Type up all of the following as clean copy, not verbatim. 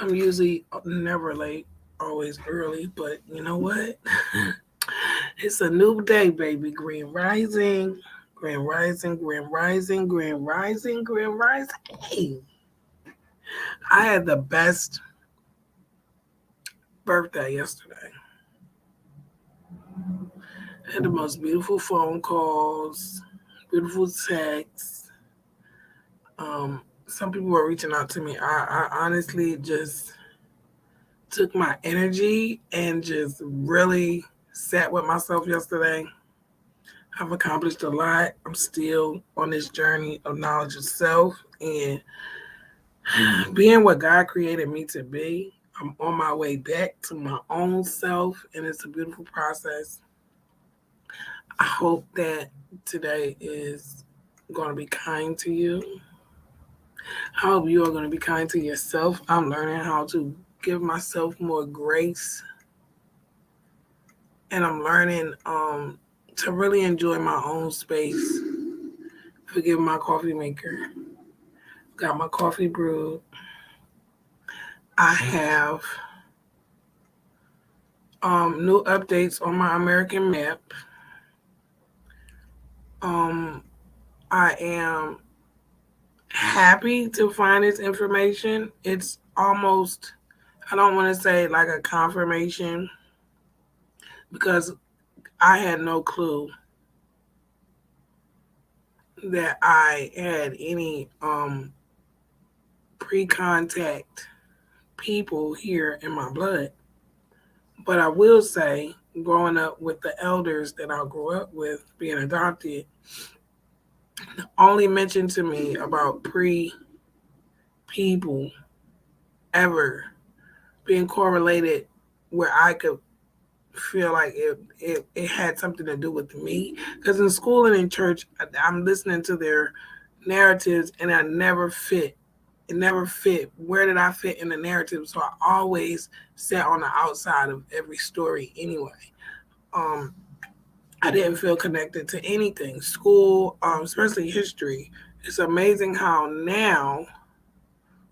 I'm usually never late, always early, but you know what? It's a new day, baby. Green rising, green rising, green rising, green rising, green rising. Hey, I had the best birthday yesterday. I had the most beautiful phone calls, beautiful texts. Some people were reaching out to me. I honestly just took my energy and just really sat with myself yesterday. I've accomplished a lot. I'm still on this journey of knowledge of self and being what God created me to be. I'm on my way back to my own self, and it's a beautiful process. I hope that today is going to be kind to you. I hope you are going to be kind to yourself. I'm learning how to give myself more grace, and I'm learning to really enjoy my own space. Forgive my coffee maker. Got my coffee brewed. I have new updates on my American map. Um, I am happy to find this information. It's almost, I don't want to say like a confirmation because I had no clue that I had any pre contact people here in my blood. But I will say, growing up with the elders that I grew up with, being adopted, only mentioned to me about pre people ever being correlated where I could feel like it had something to do with me. Because in school and in church, I'm listening to their narratives and I never fit. It never fit. Where did I fit in the narrative? So I always sat on the outside of every story anyway. Um, I didn't feel connected to anything. School, especially history. It's amazing how now,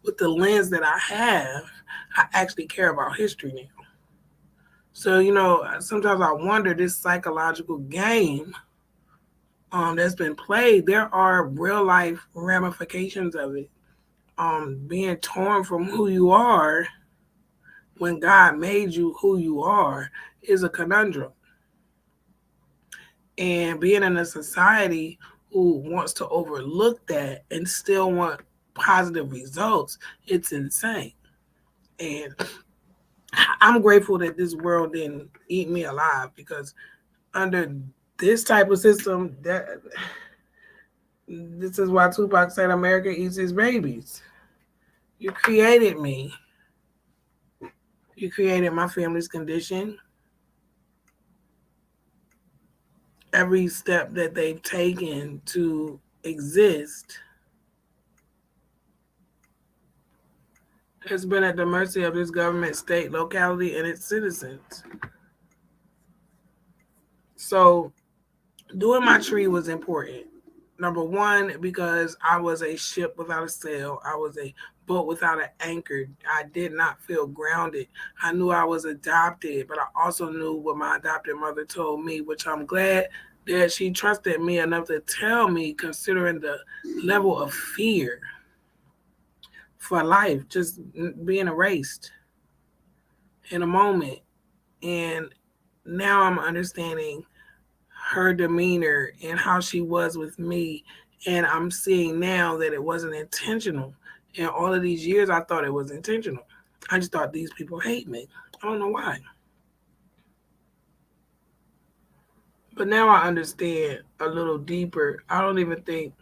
with the lens that I have, I actually care about history now. So, sometimes I wonder this psychological game that's been played, there are real life ramifications of it. Being torn from who you are when God made you who you are is a conundrum. And being in a society who wants to overlook that and still want positive results, it's insane. And I'm grateful that this world didn't eat me alive because under this type of system, that this is why Tupac said America eats its babies. You created me. You created my family's condition. Every step that they've taken to exist has been at the mercy of this government, state, locality, and its citizens. So doing my tree was important. Number one, because I was a ship without a sail. I was a boat without an anchor. I did not feel grounded. I knew I was adopted, but I also knew what my adopted mother told me, which I'm glad that she trusted me enough to tell me, considering the level of fear for life, just being erased in a moment. And now I'm understanding her demeanor and how she was with me. And I'm seeing now that it wasn't intentional. And all of these years, I thought it was intentional. I just thought these people hate me. I don't know why. But now I understand a little deeper. I don't even think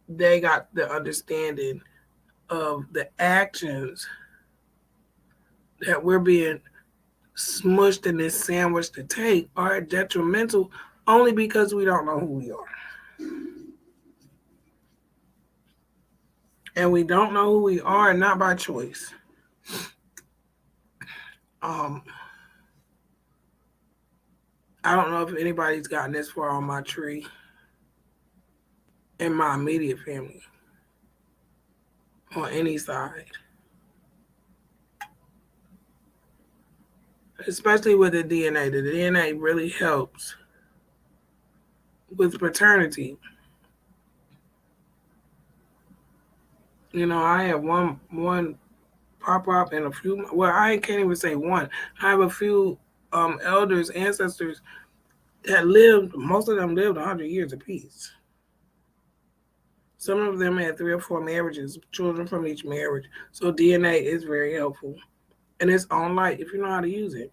they got the understanding of the actions that we're being smushed in this sandwich to take are detrimental only because we don't know who we are. And we don't know who we are not by choice. Um, I don't know if anybody's gotten this far on my tree in my immediate family. on any side, especially with the DNA. The DNA really helps with paternity. I have one pop up and a few. Well, I can't even say one. I have a few elders, ancestors that lived. Most of them lived 100 years apiece. Some of them had 3 or 4 marriages, children from each marriage. So DNA is very helpful in its own light if you know how to use it.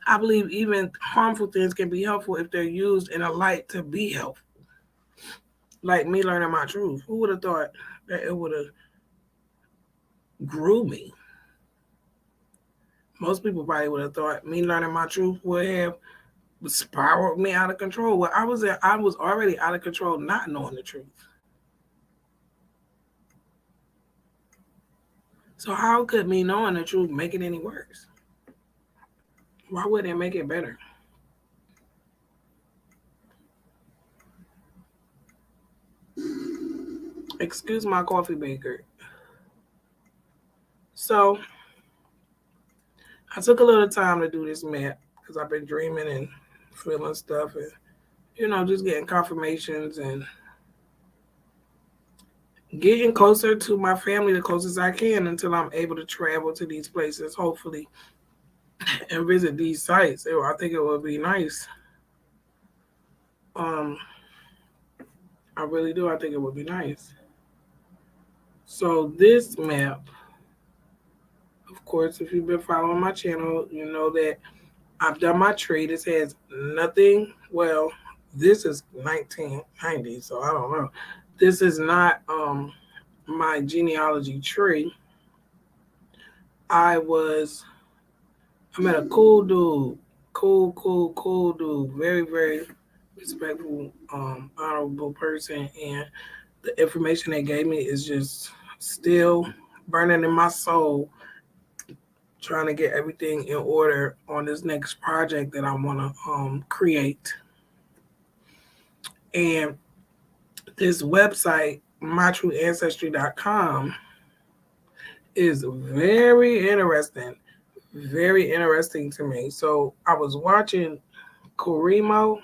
I believe even harmful things can be helpful if they're used in a light to be helpful. Like me learning my truth. Who would have thought that it would have grew me? Most people probably would have thought me learning my truth would have spiraled me out of control. Well, I was already out of control not knowing the truth. So how could me knowing the truth make it any worse? Why would it make it better? Excuse my coffee maker. So I took a little time to do this map because I've been dreaming and feeling stuff and just getting confirmations and getting closer to my family the closest I can until I'm able to travel to these places, hopefully, and visit these sites. I think it would be nice. Um, I really do. I think it would be nice. So this map, of course, if you've been following my channel, you know that I've done my tree. This has nothing. Well, this is 1990, so I don't know. This is not my genealogy tree. I met a cool dude. Cool dude. Very, very respectful, honorable person. And the information they gave me is just still burning in my soul, trying to get everything in order on this next project that I want to create. And this website, mytrueancestry.com, is very interesting to me. So I was watching Karimo.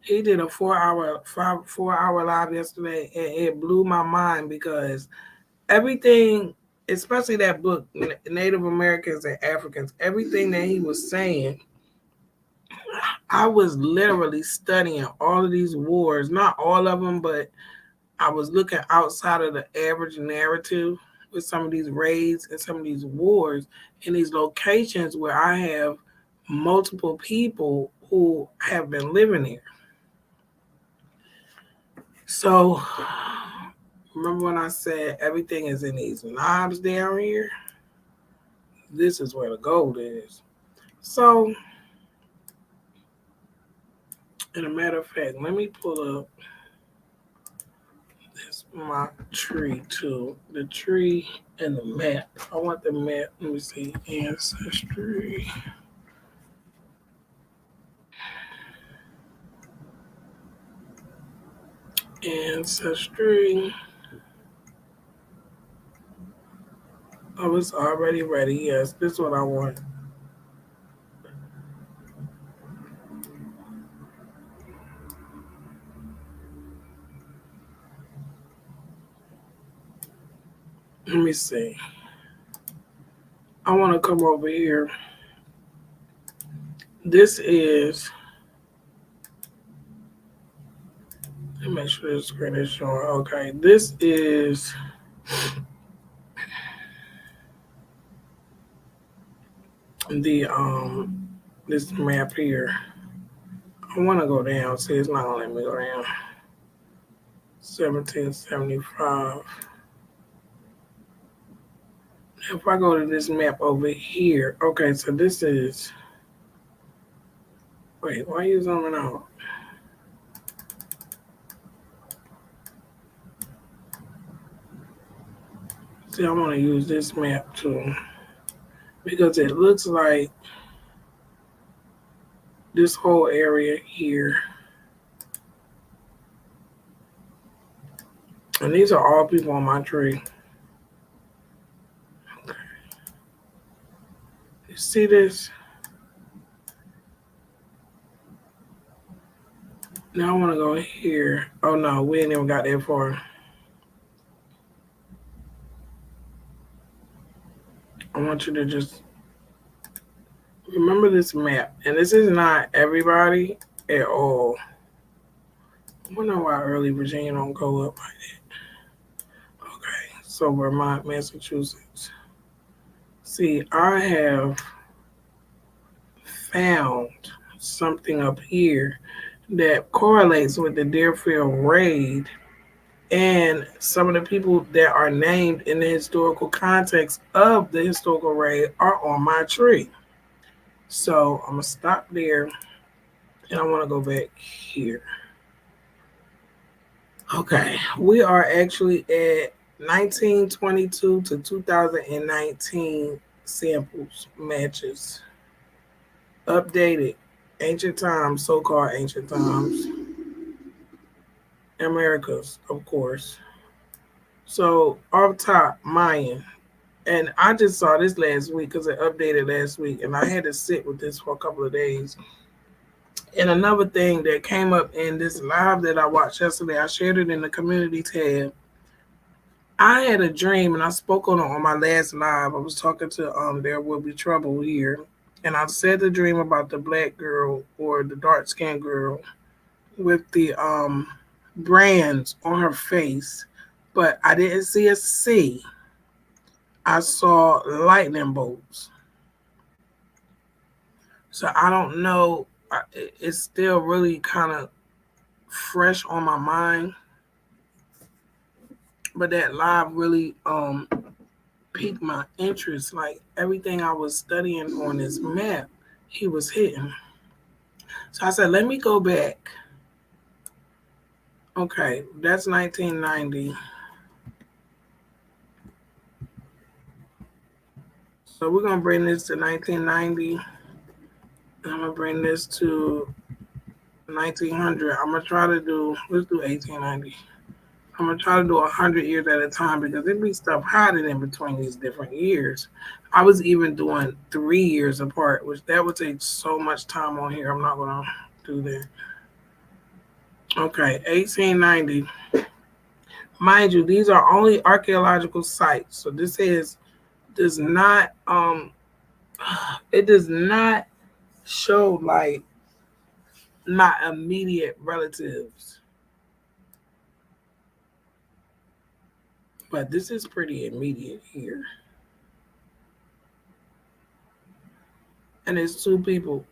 He did a 4 hour live yesterday, and it blew my mind because everything, especially that book, Native Americans and Africans, everything that he was saying, I was literally studying all of these wars, not all of them, but I was looking outside of the average narrative with some of these raids and some of these wars in these locations where I have multiple people who have been living there. So remember when I said everything is in these knobs down here? This is where the gold is. So, in a matter of fact, let me pull up my tree too. The tree and the map. I want the map. Let me see. Ancestry. Ancestry. Oh, it's already ready. Yes, this is what I want. Let me see. I want to come over here. This is. Let me make sure the screen is showing. Okay, this is the this map here. I want to go down. See, it's not gonna let me go down. 1775. If I go to this map over here, okay, so this is. Wait, why are you zooming out? See, I want to use this map too because it looks like this whole area here And these are all people on my tree. You see this? Now I want to go here. Oh no, we ain't even got that far. I want you to just remember this map. And this is not everybody at all. I wonder why early Virginia don't go up like that. Okay, so Vermont, Massachusetts. See, I have found something up here that correlates with the Deerfield raid and some of the people that are named in the historical context of the historical raid are on my tree. So I'm gonna stop there and I want to go back here. Okay, we are actually at 1922 to 2019 samples matches. Updated ancient times, so called ancient times, Americas, of course. So off top, Mayan. And I just saw this last week because it updated last week, and I had to sit with this for a couple of days. And another thing that came up in this live that I watched yesterday, I shared it in the community tab. I had a dream, and I spoke on it on my last live. I was talking to There Will Be Trouble here, and I said the dream about the black girl or the dark skinned girl with the brands on her face, but I didn't see a C. I saw lightning bolts. So I don't know. It's still really kind of fresh on my mind, but that live really piqued my interest. Like everything I was studying on this map, he was hitting. So I said, let me go back. Okay, that's 1990. So we're gonna bring this to 1990. I'm gonna bring this to 1900. I'm gonna try to do. Let's do 1890. I'm gonna try to do 100 years at a time because there'd be stuff hiding in between these different years. I was even doing 3 years apart, which that would take so much time on here. I'm not gonna do that. Okay, 1890. Mind you, these are only archaeological sites. So this does not it does not show like my immediate relatives. But this is pretty immediate here. And it's two people.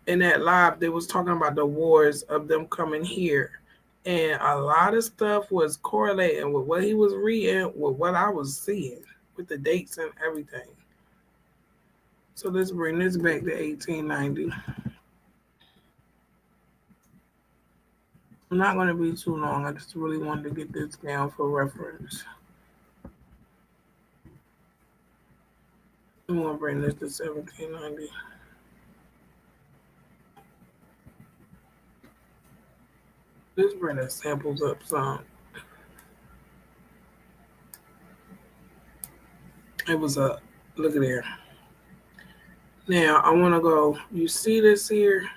In that live, they was talking about the wars of them coming here. And a lot of stuff was correlating with what he was reading with what I was seeing with the dates and everything. So let's bring this back to 1890. I'm not going to be too long. I just really wanted to get this down for reference. I'm going to bring this to 1790. Let's bring the samples up some. It was a look at there. Now I want to go. You see this here?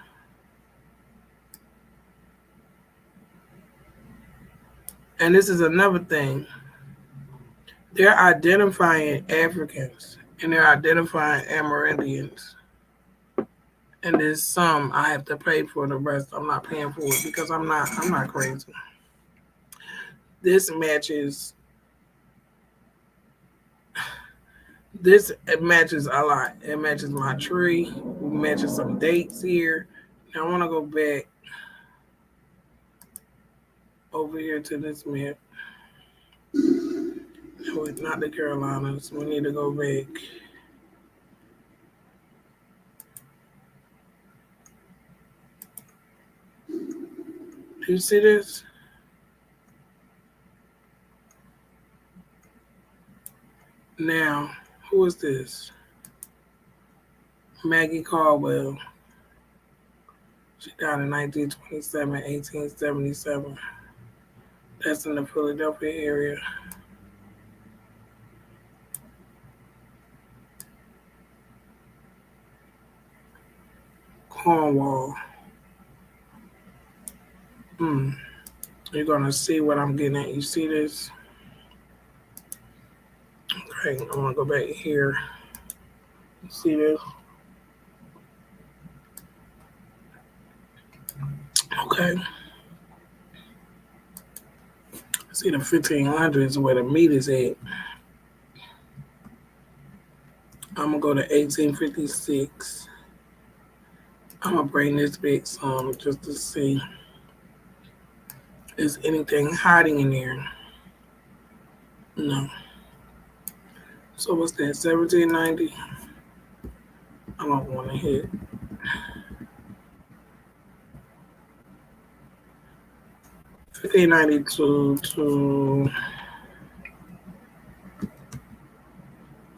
And this is another thing. They're identifying Africans and they're identifying Amerindians. And there's some I have to pay for. The rest I'm not paying for it because I'm not crazy. This matches it matches a lot. It matches my tree. It matches some dates here. Now I want to go back over here to this map. No, it's not the Carolinas. We need to go back. Do you see this? Now, who is this? Maggie Caldwell. She died in 1927, 1877. That's in the Philadelphia area. Cornwall. You're gonna see what I'm getting at. You see this? Okay, I'm gonna go back here. You see this? Okay. See the 1500s where the meat is at. I'm gonna go to 1856. I'm gonna bring this big some just to see is anything hiding in there. No. So what's that? 1790. I don't want to hit 1592 to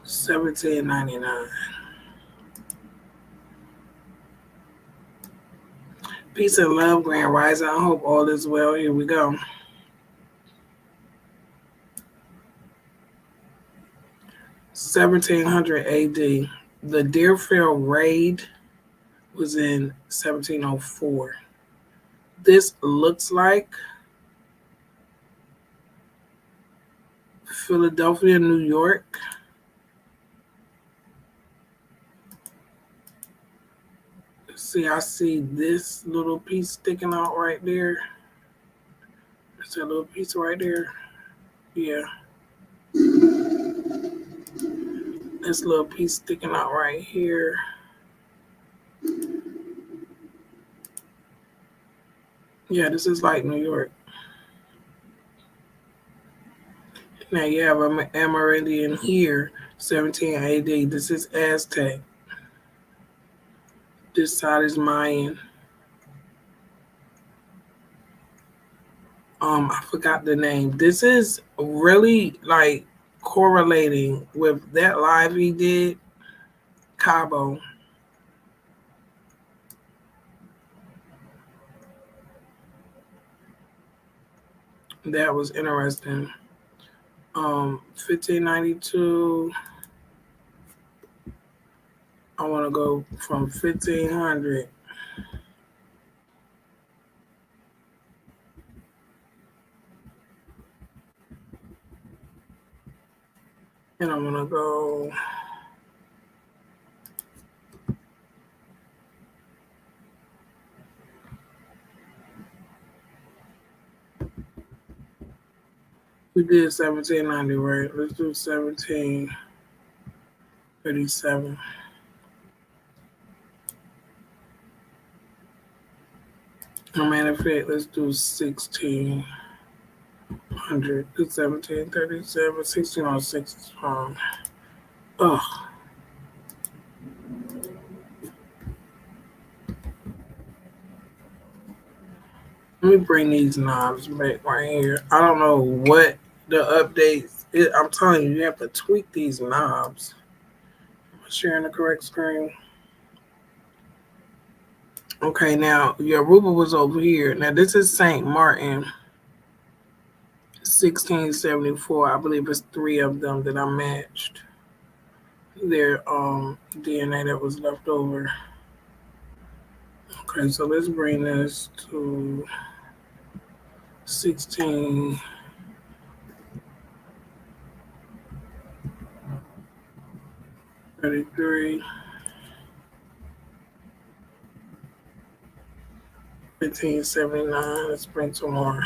1799. Peace and love, Grand Rising. I hope all is well. Here we go. 1700 AD. The Deerfield Raid was in 1704. This looks like Philadelphia, New York. See, I see this little piece sticking out right there. There's a little piece right there. Yeah. This little piece sticking out right here. Yeah, this is like New York. Now you have an Amerindian here, 17 AD. This is Aztec. This side is Mayan. I forgot the name. This is really like correlating with that live he did, Cabo. That was interesting. 1592. I want to go from 1500. And I'm going to go. We did 1790, right? Let's do 1737. As a matter of fact, let's do 1600. Do 1737. 1606 is fine. Ugh. Let me bring these knobs back right here. I don't know what the updates is. I'm telling you, you have to tweak these knobs. I'm sharing the correct screen. Okay, now your Aruba was over here. Now this is St. Martin, 1674. I believe it's 3 of them that I matched. Their DNA that was left over. Okay, so let's bring this to 1633. 1579. Let's bring some more.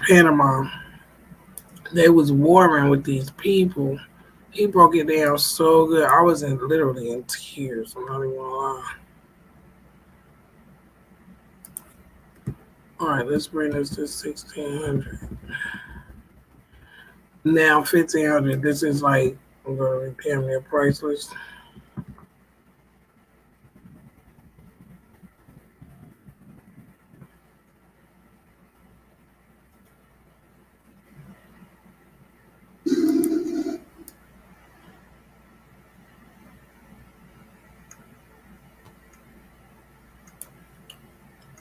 Panama. They was warring with these people. He broke it down so good. I was literally in tears. I'm not even gonna lie. All right, let's bring this to 1600. Now 1500. This is like, I'm gonna be damn near priceless.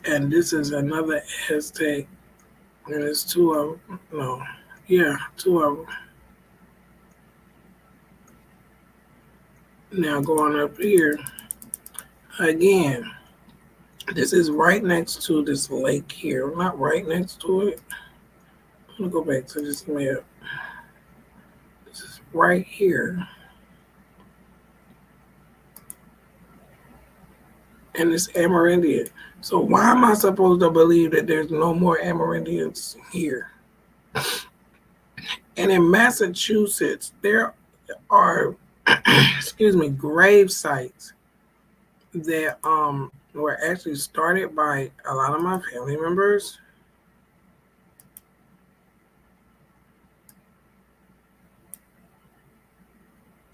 And this is another Aztec, and it's two of them. No, yeah, two of them. Now going up here again. This is right next to this lake here. Not right next to it. I'm gonna go back to this map. This is right here, and it's Amerindian. So why am I supposed to believe that there's no more Amerindians here? And in Massachusetts, there are, excuse me, grave sites that were actually started by a lot of my family members.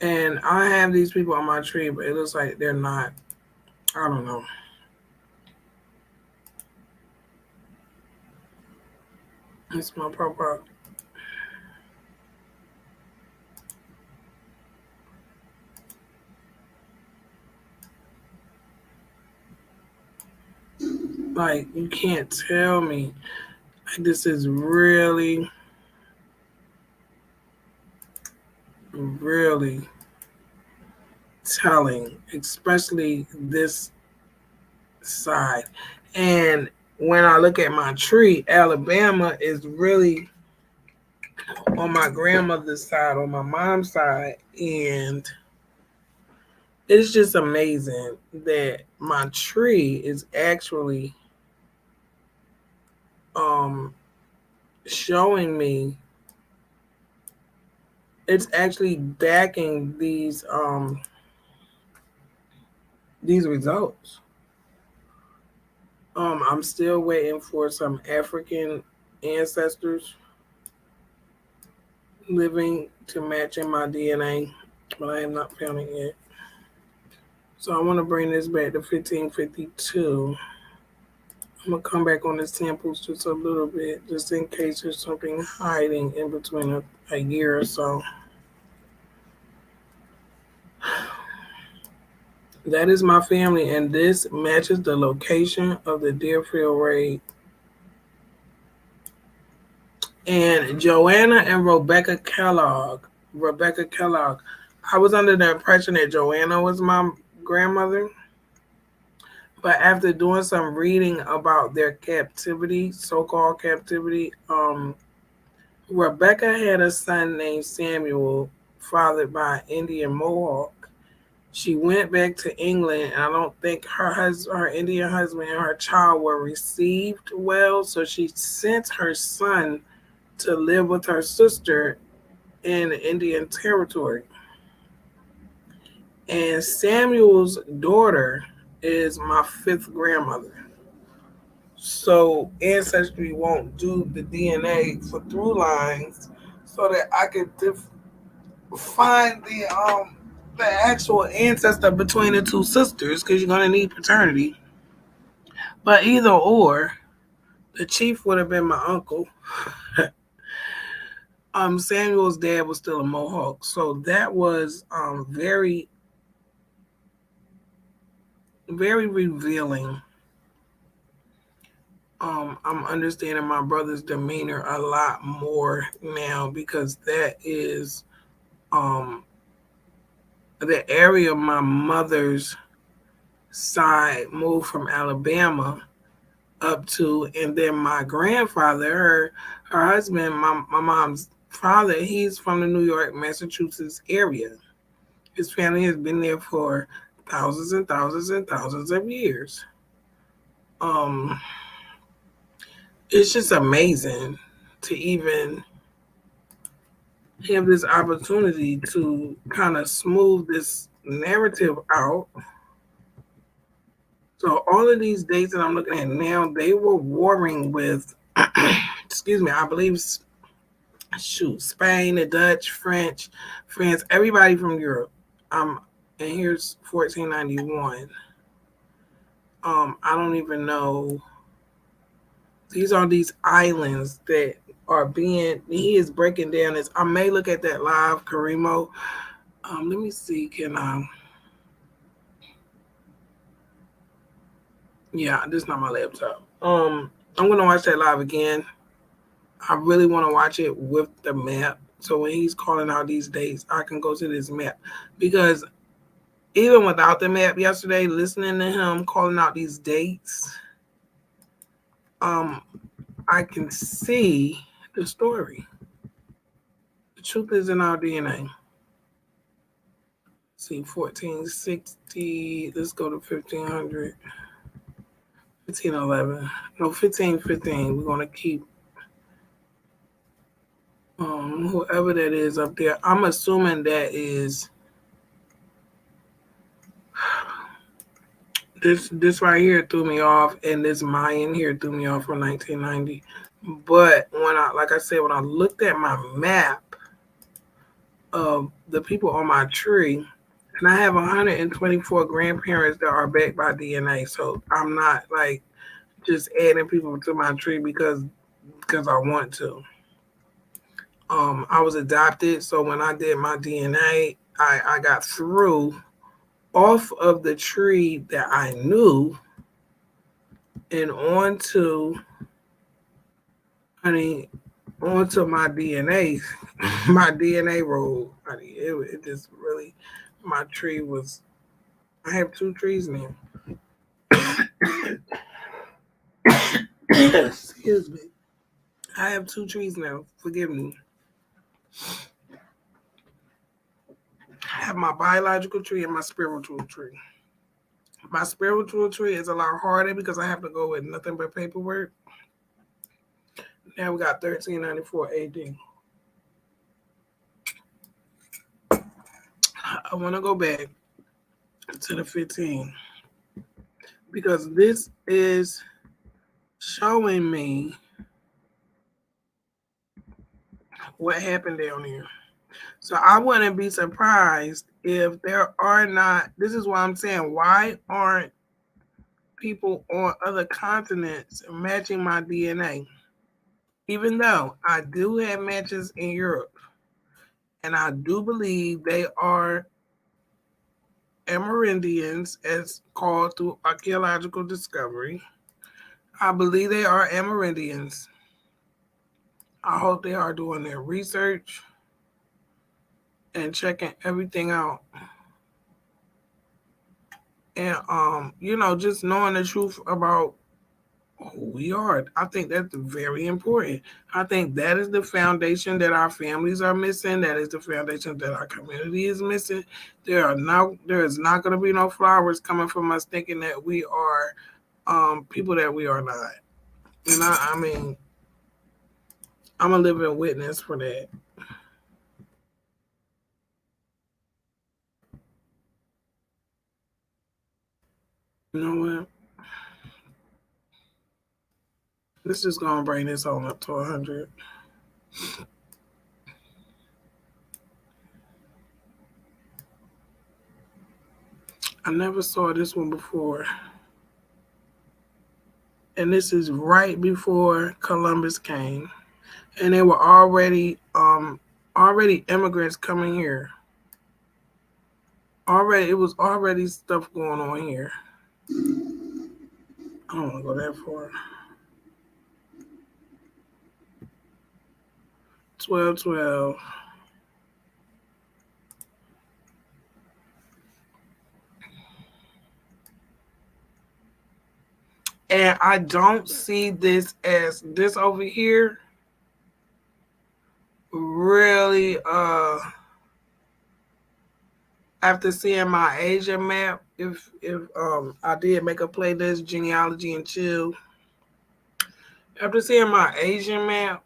And I have these people on my tree, but it looks like they're not. I don't know. It's my profile. Like, you can't tell me. This is really, really telling, especially this side. And when I look at my tree, Alabama is really on my grandmother's side, on my mom's side. And it's just amazing that my tree is actually showing me, it's actually backing these results. I'm still waiting for some African ancestors living to match in my DNA, but I have not found it yet. So I want to bring this back to 1552. I'm going to come back on the samples just a little bit, just in case there's something hiding in between a year or so. That is my family, and this matches the location of the Deerfield raid. And Joanna and Rebecca Kellogg. I was under the impression that Joanna was my grandmother. But after doing some reading about their captivity, so-called captivity, Rebecca had a son named Samuel, fathered by an Indian Mohawk. She went back to England, and I don't think her Indian husband and her child were received well, so she sent her son to live with her sister in Indian territory. And Samuel's daughter is my fifth grandmother. So Ancestry won't do the DNA for through lines so that I could find the actual ancestor between the two sisters, because you're gonna need paternity. But either or, the chief would have been my uncle. Samuel's dad was still a Mohawk, so that was very, very revealing. I'm understanding my brother's demeanor a lot more now, because that is the area my mother's side moved from Alabama up to, and then my grandfather, her husband, my mom's father, he's from the New York, Massachusetts area. His family has been there for thousands and thousands and thousands of years. It's just amazing to even have this opportunity to kind of smooth this narrative out. So all of these dates that I'm looking at now, they were warring with, excuse me, I believe, Spain, the Dutch, French, France, everybody from Europe. And here's 1491. I don't even know. These are these islands that are being, he is breaking down this. I may look at that live, Karimo. Let me see, can I? Yeah, this is not my laptop. I'm gonna watch that live again. I really want to watch it with the map. So when he's calling out these dates, I can go to this map. Because even without the map yesterday, listening to him calling out these dates, um, I can see the story. The truth is in our DNA. See, 1460. Let's go to 1500. 1511. No, 1515. We're gonna keep whoever that is up there. I'm assuming that is this right here threw me off, and this Mayan here threw me off from 1990. But like I said, when I looked at my map of the people on my tree, and I have 124 grandparents that are backed by DNA, so I'm not like just adding people to my tree because I want to. I was adopted, so when I did my DNA, I got through off of the tree that I knew and onto my DNA, my DNA roll. It just really, my tree was. I have two trees now. Excuse me. I have two trees now. Forgive me. I have my biological tree and my spiritual tree. My spiritual tree is a lot harder because I have to go with nothing but paperwork. Now we got 1394 AD. I want to go back to the 15 because this is showing me what happened down here. So I wouldn't be surprised if there are not. This is why I'm saying, why aren't people on other continents matching my DNA? Even though I do have matches in Europe, and I do believe they are Amerindians, as called through archaeological discovery. I believe they are Amerindians. I hope they are doing their research and checking everything out. And just knowing the truth about who we are. I think that's very important. I think that is the foundation that our families are missing. That is the foundation that our community is missing. There is not going to be no flowers coming from us thinking that we are people that we are not. And I mean, I'm a living witness for that. You know what? Let's just go and bring this on up to 100. I never saw this one before. And this is right before Columbus came. And they were already immigrants coming here. It was already stuff going on here. I don't want to go that far. 1212. And I don't see this as this over here really after seeing my Asian map, if I did make a playlist, Genealogy and Chill. After seeing my Asian map,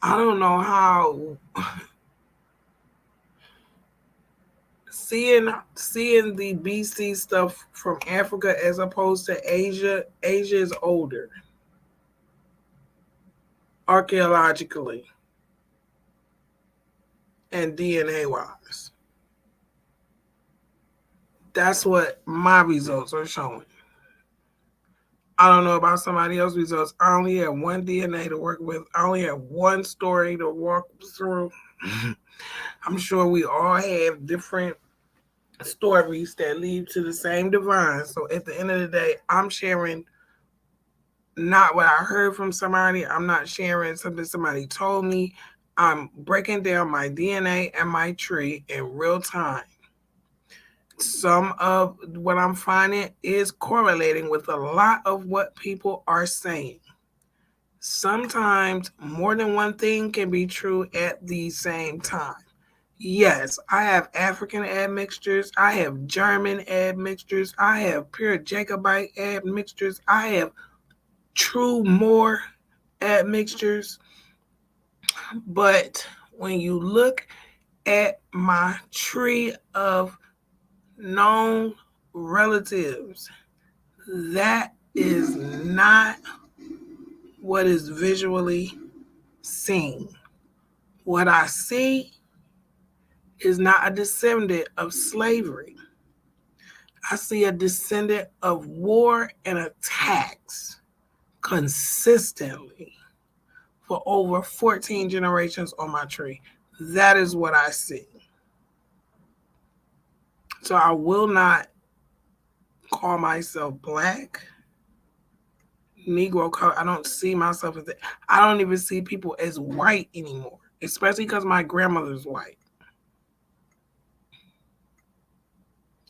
I don't know how seeing the BC stuff from Africa as opposed to Asia. Asia is older archaeologically and DNA wise. That's what my results are showing. I don't know about somebody else's results. I only have one DNA to work with. I only have one story to walk through. I'm sure we all have different stories that lead to the same divine. So at the end of the day, I'm sharing not what I heard from somebody. I'm not sharing something somebody told me. I'm breaking down my DNA and my tree in real time. Some of what I'm finding is correlating with a lot of what people are saying. Sometimes more than one thing can be true at the same time. Yes, I have African admixtures. I have German admixtures. I have pure Jacobite admixtures. I have true Moor admixtures. But when you look at my tree of known relatives, that is not what is visually seen. What I see is not a descendant of slavery. I see a descendant of war and attacks consistently for over 14 generations on my tree. That is what I see. So I will not call myself black, Negro color. I don't see myself as that. I don't even see people as white anymore, especially because my grandmother's white.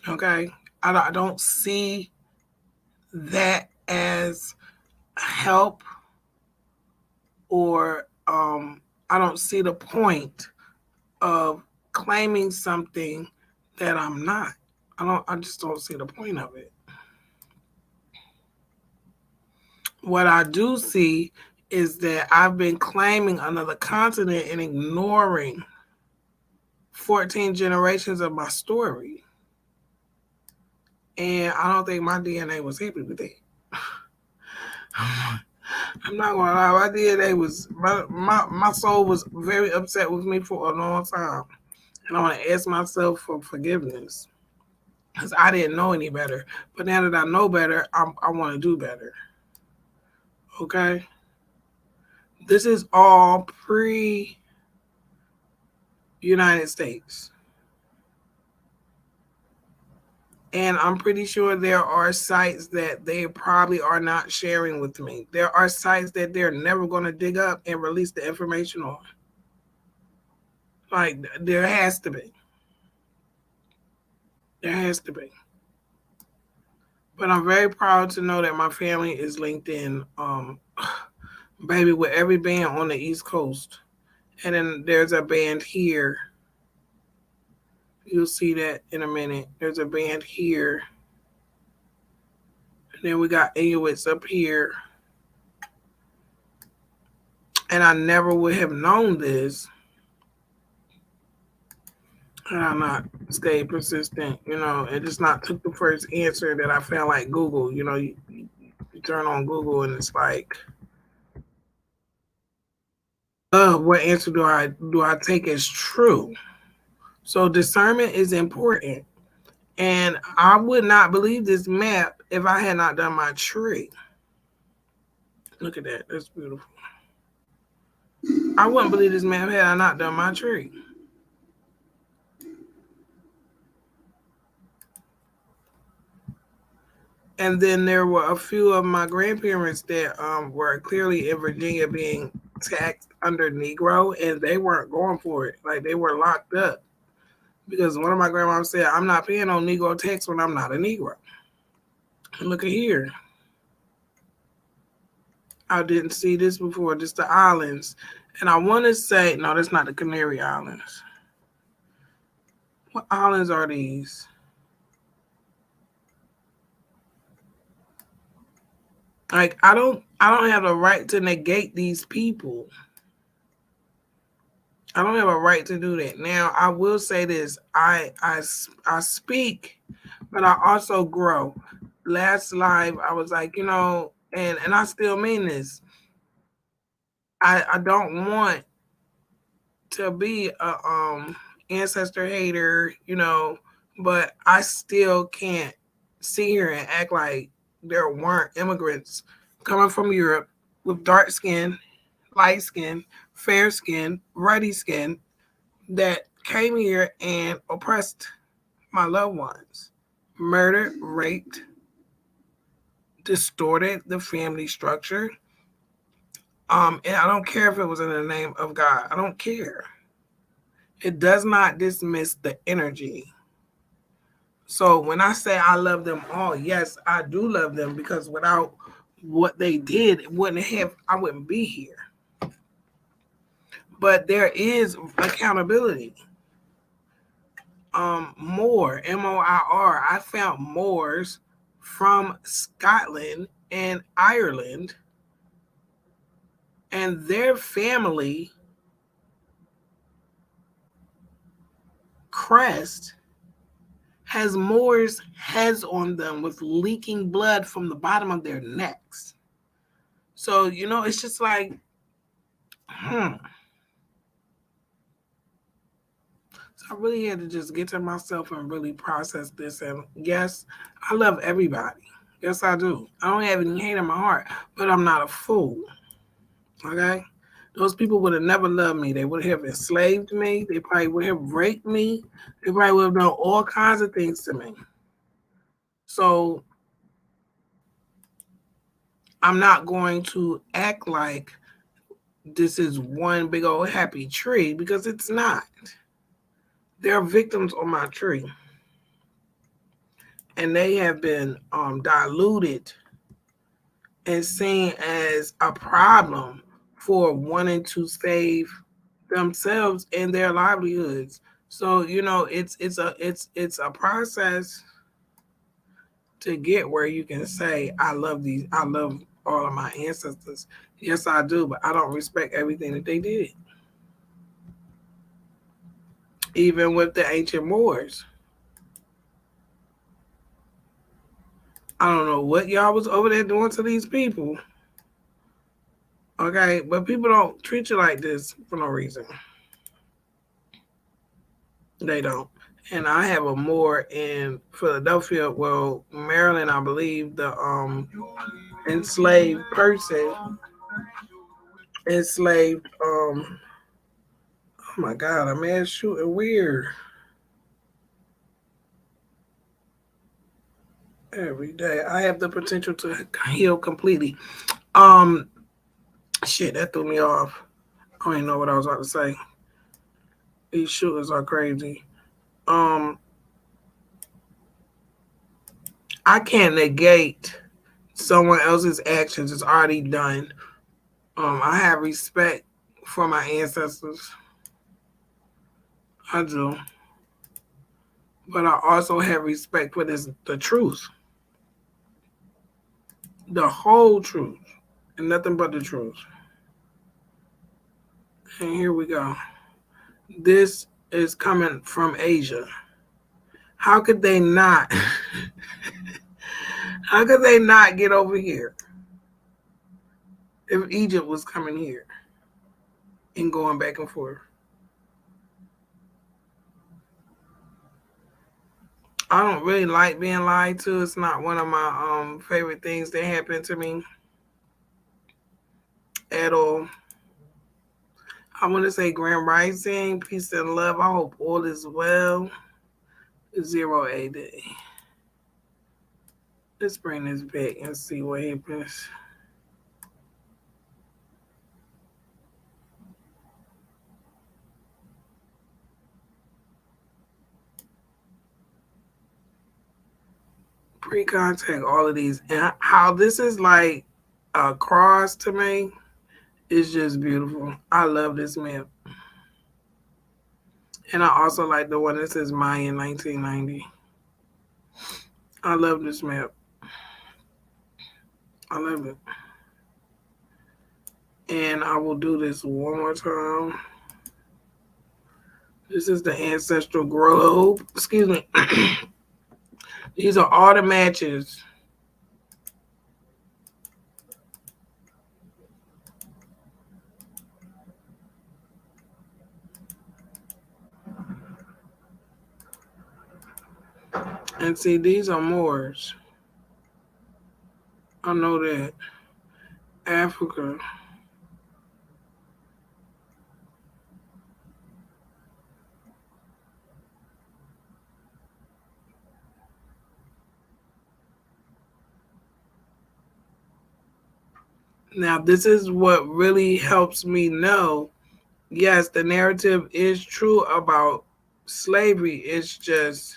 Okay? I don't see that as help, or I don't see the point of claiming something that I'm not. I just don't see the point of it. What I do see is that I've been claiming another continent and ignoring 14 generations of my story. And I don't think my DNA was happy with that. I'm not gonna lie, my DNA was my soul was very upset with me for a long time. And I want to ask myself for forgiveness. Because I didn't know any better. But now that I know better, I want to do better. Okay? This is all pre-United States. And I'm pretty sure there are sites that they probably are not sharing with me. There are sites that they're never going to dig up and release the information on. Like, there has to be. There has to be. But I'm very proud to know that my family is linked in, baby, with every band on the East Coast. And then there's a band here. You'll see that in a minute. There's a band here. And then we got Inuits up here. And I never would have known this had I not stayed persistent, and just not took the first answer that I found, like Google. You turn on Google and it's like, what answer do I take as true? So discernment is important. And I would not believe this map if I had not done my tree. Look at that. That's beautiful. I wouldn't believe this map had I not done my tree. And then there were a few of my grandparents that were clearly in Virginia being taxed under Negro, and they weren't going for it. Like, they were locked up. Because one of my grandmoms said, I'm not paying no Negro tax when I'm not a Negro. And look at here. I didn't see this before, just the islands. And I want to say, no, that's not the Canary Islands. What islands are these? Like, I don't have a right to negate these people. I don't have a right to do that. Now, I will say this. I speak, but I also grow. Last live, I was like, and I still mean this. I don't want to be a ancestor hater, but I still can't sit here and act like there weren't immigrants coming from Europe with dark skin, light skin, fair skin, ruddy skin that came here and oppressed my loved ones, murdered, raped, distorted the family structure. And I don't care if it was in the name of God. I don't care. It does not dismiss the energy. So when I say I love them all, yes, I do love them, because without what they did, I wouldn't be here. But there is accountability. Moor, Moir. I found Moors from Scotland and Ireland, and their family crest has Moors' heads on them with leaking blood from the bottom of their necks. So, it's just like, hmm. So I really had to just get to myself and really process this. And yes, I love everybody. Yes, I do. I don't have any hate in my heart, but I'm not a fool. Okay? Those people would have never loved me. They would have enslaved me. They probably would have raped me. They probably would have done all kinds of things to me. So I'm not going to act like this is one big old happy tree, because it's not. There are victims on my tree, and they have been diluted and seen as a problem for wanting to save themselves and their livelihoods. So it's a process to get where you can say, I love all of my ancestors. Yes, I do, but I don't respect everything that they did. Even with the ancient Moors. I don't know what y'all was over there doing to these people. Okay, but people don't treat you like this for no reason. They don't. And I have a Moor in Philadelphia, well, Maryland, I believe, the enslaved person, enslaved, oh my God, a man shooting weird every day. I have the potential to heal completely. Um, Shit, that threw me off. I don't even know what I was about to say. These shooters are crazy. Um, I can't negate someone else's actions. It's already done. I have respect for my ancestors. I do. But I also have respect for the truth. The whole truth. And nothing but the truth. And here we go. This is coming from Asia. How could they not? How could they not get over here if Egypt was coming here and going back and forth? I don't really like being lied to. It's not one of my favorite things that happened to me at all. I want to say Grand Rising, peace and love. I hope all is well. 0 AD. Let's bring this back and see what happens. Pre-contact, all of these. And how this is like a cross to me is just beautiful. I love this map. And I also like the one that says Mayan 1990. I love this map. I love it. And I will do this one more time. This is the ancestral globe. Excuse me. These are all the matches. And see, these are Moors. I know that. Africa. Now, this is what really helps me know, yes, the narrative is true about slavery. It's just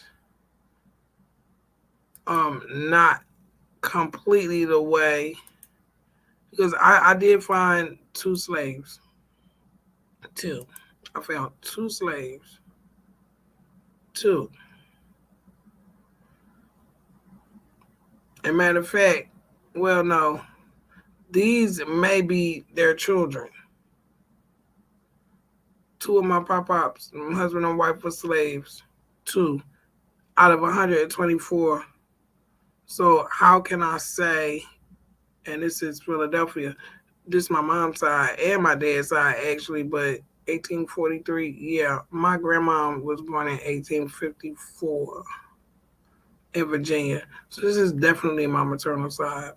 not completely the way, because I did find two slaves. Two. I found two slaves. Two. And matter of fact, well, no, these may be their children. Two of my pop-ups, my husband and wife, were slaves. Two out of 124. So how can I say, and this is Philadelphia, this is my mom's side and my dad's side actually, but 1843, yeah, my grandma was born in 1854 in Virginia. So this is definitely my maternal side.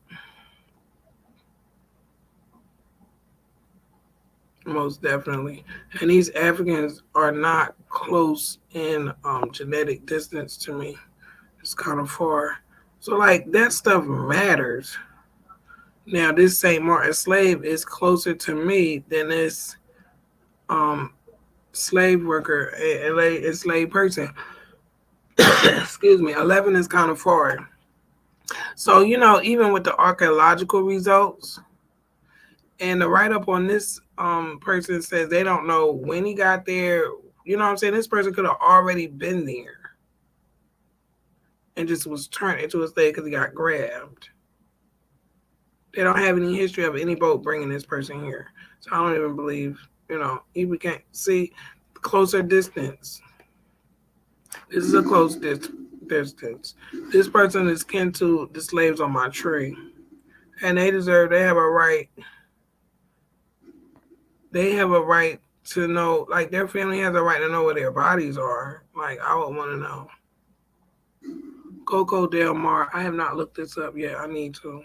Most definitely. And these Africans are not close in genetic distance to me. It's kind of far. So, like, that stuff matters. Now, this St. Martin slave is closer to me than this um, slave worker, a slave person. Excuse me. 11 is kind of far. So, even with the archaeological results, and the write up on this person says they don't know when he got there. You know what I'm saying? This person could have already been there and just was turned into a slave because he got grabbed. They don't have any history of any boat bringing this person here. So I don't even believe, you can't see closer distance. This is a close distance. This person is kin to the slaves on my tree. And they have a right. They have a right to know, like their family has a right to know where their bodies are. Like I would want to know. Coco Del Mar. I have not looked this up yet. I need to.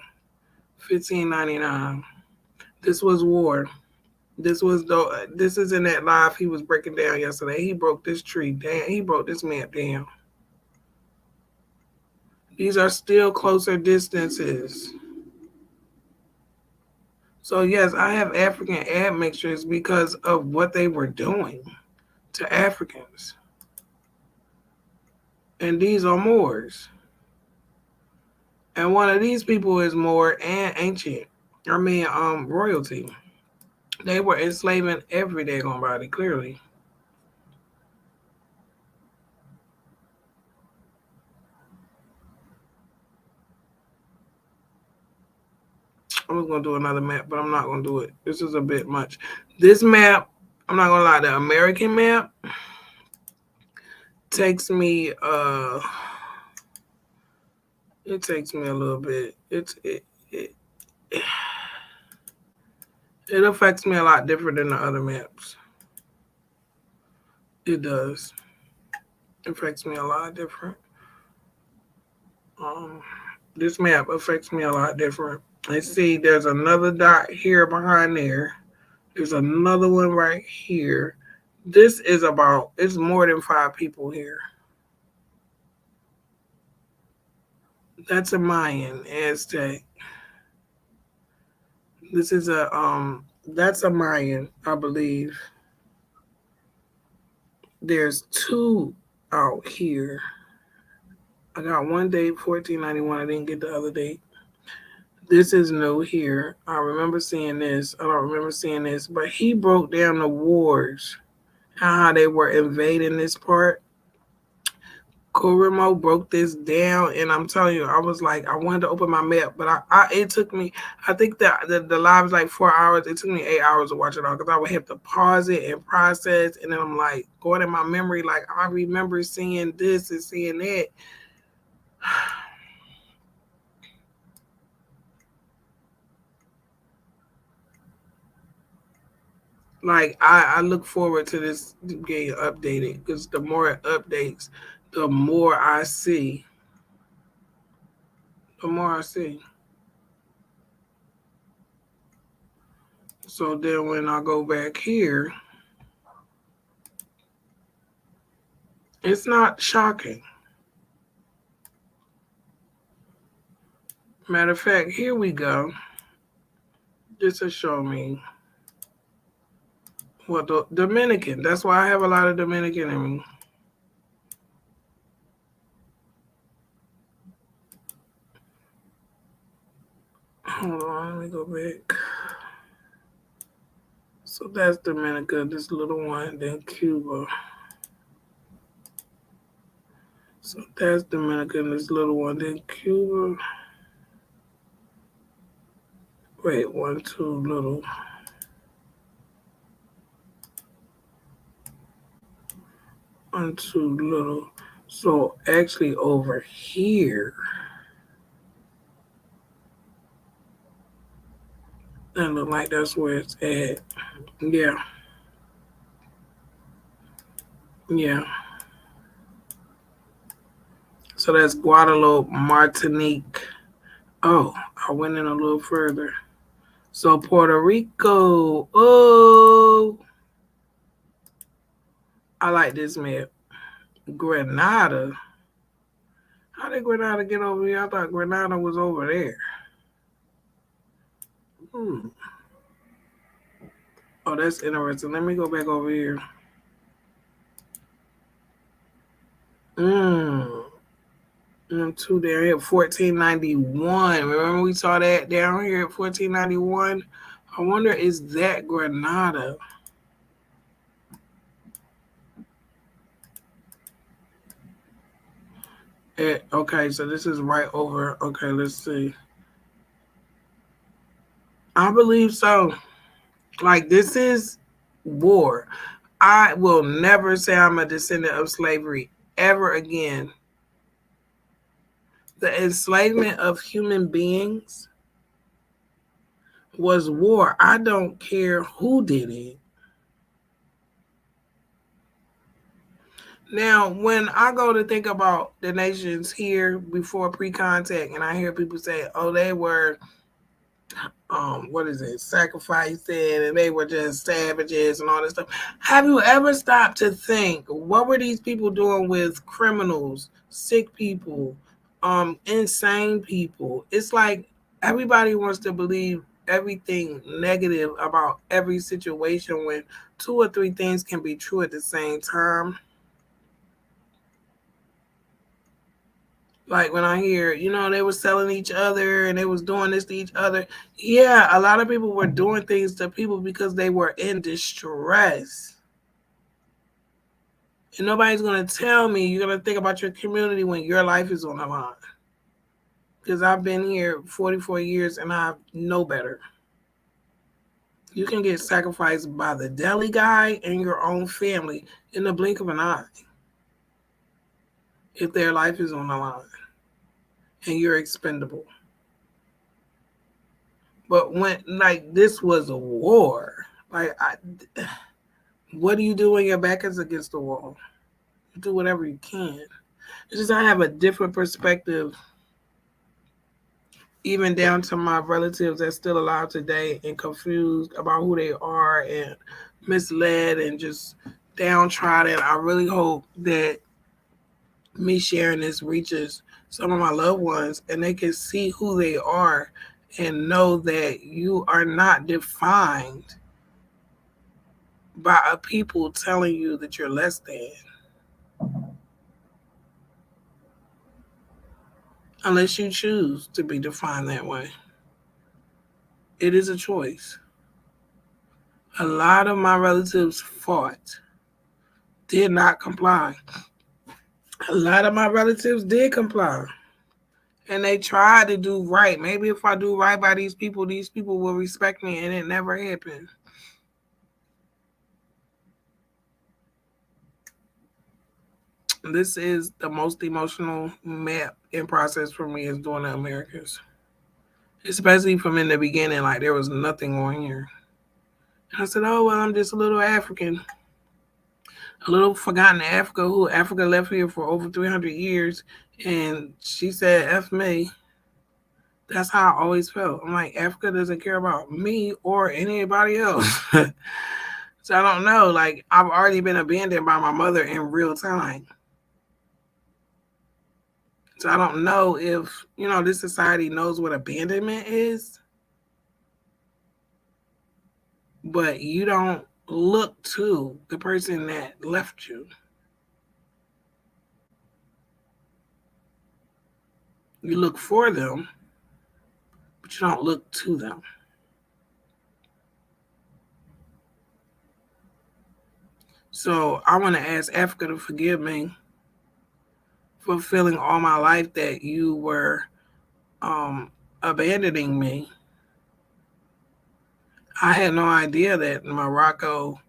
1599. This was war. This is in that live he was breaking down yesterday. He broke this tree down. He broke this map down. These are still closer distances. So yes, I have African admixtures because of what they were doing to Africans. And these are Moors. And one of these people is Moor and ancient. Royalty. They were enslaving every daggone body, clearly. I was gonna do another map, but I'm not gonna do it. This is a bit much. This map, I'm not gonna lie, the American map takes me it takes me a little bit. It affects me a lot different than the other maps. It does. It affects me a lot different. Um this map affects me a lot different. And see, there's another dot here behind there. There's another one right here. This is it's more than 5 people here. That's a Mayan Aztec. This is that's a Mayan, I believe. There's 2 out here. I got one date, 1491. I didn't get the other date. This is new here. I remember seeing this. I don't remember seeing this, but he broke down the wars, how they were invading this part. Korimo broke this down, and I'm telling you, I was like, I wanted to open my map, but it took me. I think that the live was like 4 hours. It took me 8 hours to watch it all because I would have to pause it and process, and then I'm like going in my memory, like I remember seeing this and seeing that. Like I look forward to this getting updated because the more it updates, the more I see. The more I see. So then when I go back here, it's not shocking. Matter of fact, here we go. This will show me what the Dominican. That's why I have a lot of Dominican in me. Hold on, let me go back. So that's Dominica, this little one, then Cuba. So that's Dominica, this little one, then Cuba. Wait, one, two, little. One, two, little. So actually over here, that look like that's where it's at. Yeah. Yeah. So that's Guadeloupe, Martinique. Oh, I went in a little further. So Puerto Rico. Oh, I like this map. Grenada. How did Grenada get over here? I thought Grenada was over there. Oh, that's interesting. Let me go back over here. Two down here, 1491. Remember we saw that down here at 1491? I wonder, is that Grenada? Okay, so this is right over. Okay, let's see. I believe so. Like, this is war. I will never say I'm a descendant of slavery ever again. The enslavement of human beings was war. I don't care who did it. Now, when I go to think about the nations here before pre-contact, and I hear people say, "Oh, they were, sacrificing, and they were just savages and all this stuff." Have you ever stopped to think, what were these people doing with criminals, sick people, insane people? It's like everybody wants to believe everything negative about every situation when two or three things can be true at the same time. Like when I hear, they were selling each other and they was doing this to each other. Yeah, a lot of people were doing things to people because they were in distress. And nobody's going to tell me you're going to think about your community when your life is on the line. Because I've been here 44 years and I know better. You can get sacrificed by the deli guy and your own family in the blink of an eye if their life is on the line and you're expendable. But when, like, this was a war, like, what do you do when your back is against the wall? You do whatever you can. It's just I have a different perspective, even down to my relatives that's still alive today and confused about who they are and misled and just downtrodden. I really hope that me sharing this reaches some of my loved ones and they can see who they are and know that you are not defined by a people telling you that you're less than. Unless you choose to be defined that way. It is a choice. A lot of my relatives fought, did not comply. A lot of my relatives did comply. And they tried to do right. Maybe if I do right by these people will respect me, and it never happened. This is the most emotional map in process for me is doing the Americas. Especially from in the beginning, like there was nothing on here. And I said, oh, well, I'm just a little African. A little forgotten Africa who Africa left here for over 300 years. And she said, F me. That's how I always felt. I'm like, Africa doesn't care about me or anybody else. So I don't know. Like, I've already been abandoned by my mother in real time. So I don't know if, this society knows what abandonment is. but you don't look to the person that left you. You look for them, but you don't look to them. So I want to ask Africa to forgive me for feeling all my life that you were abandoning me. I had no idea that Morocco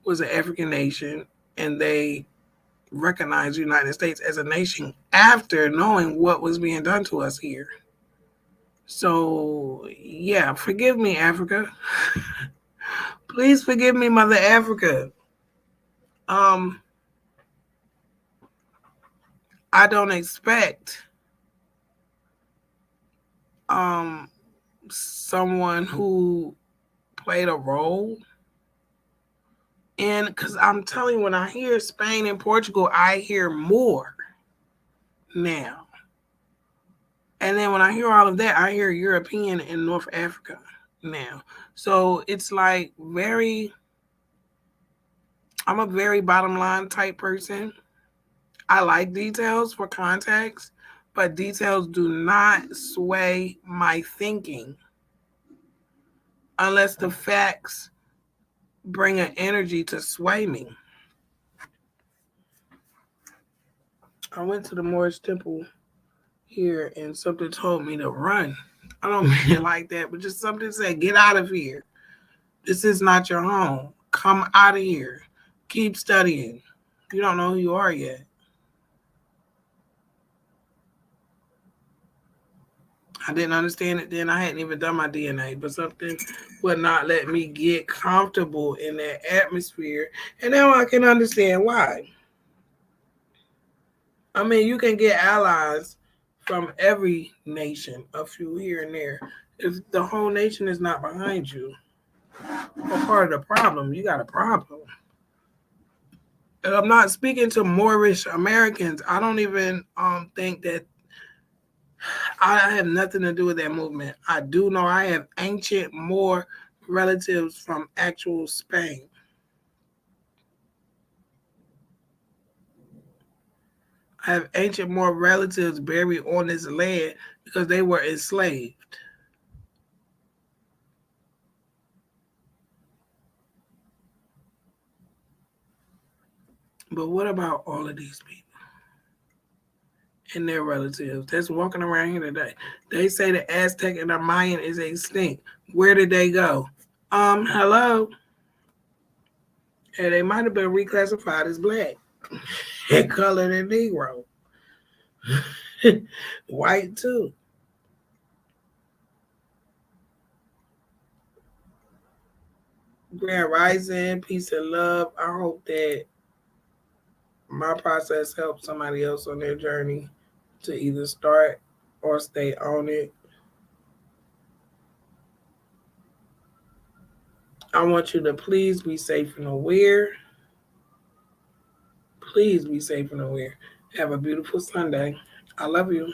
was an African nation and they recognized the United States as a nation after knowing what was being done to us here. So, yeah, forgive me, Africa. Please forgive me, Mother Africa. Um, I don't expect someone who played a role in, because I'm telling you, when I hear Spain and Portugal, I hear more now. And then when I hear all of that, I hear European and North Africa now. So it's like I'm a very bottom line type person. I like details for context, but details do not sway my thinking unless the facts bring an energy to sway me. I went to the Moorish temple here and something told me to run. I don't mean it like that, but just something said, get out of here. This is not your home. Come out of here. Keep studying. You don't know who you are yet. I didn't understand it then. I hadn't even done my DNA, but something would not let me get comfortable in that atmosphere. And now I can understand why. I mean, you can get allies from every nation, a few here and there. If the whole nation is not behind you, or part of the problem, you got a problem. And I'm not speaking to Moorish Americans. I don't even think that I have nothing to do with that movement. I do know I have ancient Moor relatives from actual Spain. I have ancient Moor relatives buried on this land because they were enslaved. But what about all of these people and their relatives that's walking around here today? They say the Aztec and the Mayan is extinct. Where did they go? Hello? And they might have been reclassified as black and colored and Negro. White too. Grand Rising, peace and love. I hope that my process helps somebody else on their journey to either start or stay on it. I want you to please be safe and aware. Please be safe and aware. Have a beautiful Sunday. I love you.